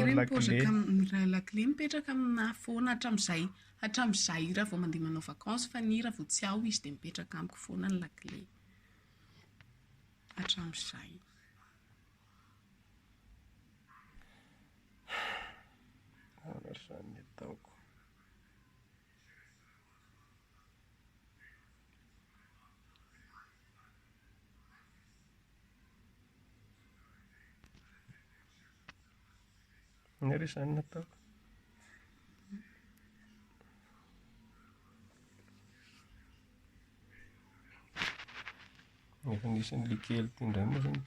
ny lakile mipetraka amina foana hatramin'izay raha vao mandeha manao vakansy fa ny raha vao tsy ao izy dia mipetraka amiko foana ny lakile hatramin'izay. Izany ataoko. Ny izany nataoko. Efa nisy ny likely ity indray moa izany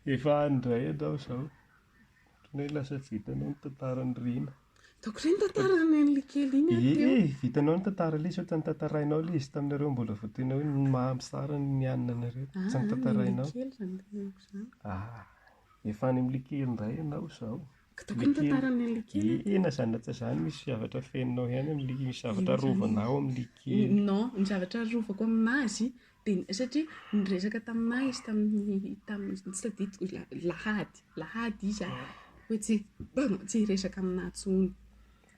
dia efa andray ianao izao. Ohatran'ny hoe lasa vitanao ny tantaran'ny Rina. Ataoko izay ny tantarany ny likely iny teo. Vitanao ny tantara ilay izy ohatra ny tantarainao ilay izy taminareo mbola vao tena hoe mamy tsara ny anina anareo. Tsy ny tantarainao. Likely izany teneniko izany. Efa any amin'ny likely indray ianao izao. Ataoko ny tantarany likely. Ina izany na tsy izany misy zavatra fenonao ihany amin'ny misy zavatra rovanao amin'ny likely. Non, ny zavatra rovako aminazy dia satria niresaka taminahy izy tamin'ny lahady izy hoe tsy hiresaka aminahy intsony.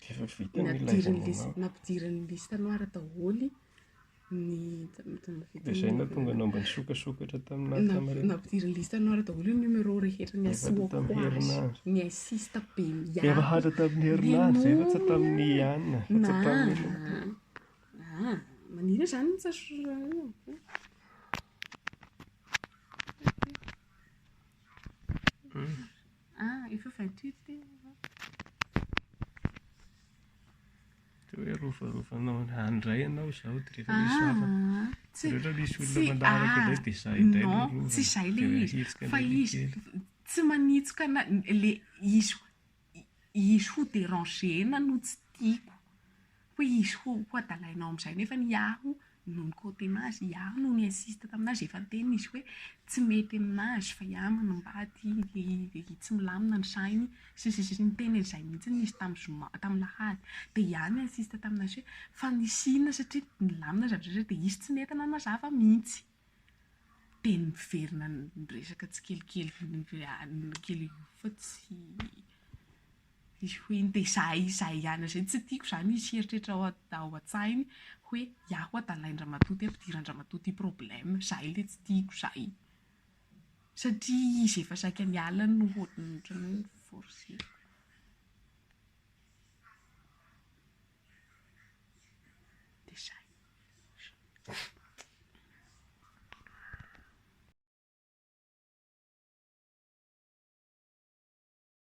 Efa vita ny ilazanao. Nampidirany lista noir daholo dia izay na tonga anao mba nisokasokatra taminahy tamin'ireny. nampidirany lista noir daholo ny numéro rehetra ny asiako azy. Ny assiste be miaro. Efa hatra tamin'ny herinandro efa tsy tamin'ny anina. Manina izany ny tsasorana. Efa 28 hoe rovarovanao handray ianao izao dia rehefa misy hafa. Rehefa misy olona mandaraka ilay dia izay indray no rovana. Tsy izay ilay izy fa izy tsy manitsoka izy ho déranger-na no tsy tiako hoe izy ho adalainao amin'izay nefa ny aho no ny côté anazy iaho no ny assiste taminazy efa teny izy hoe tsy mety aminazy fa iaho manambady tsy milamina ny sainy sy ny teny izay mihitsy izy tamin'ny lahady dia iaho ny assiste taminazy hoe fa nisinona satria milamina zavatra dia izy tsy nety nanazava mihitsy dia niverina niresaka tsy kelikely fa tsy izy hoe dia izay ihany izay tsy tiako izany izy eritreritra ao an-tsainy hoe iaho adalain-dramatoty ampidiran-dramatoty problème izay ilay tsy tiako izay satria izy efa saika niala no ohatran'ny forceko. Dia izay.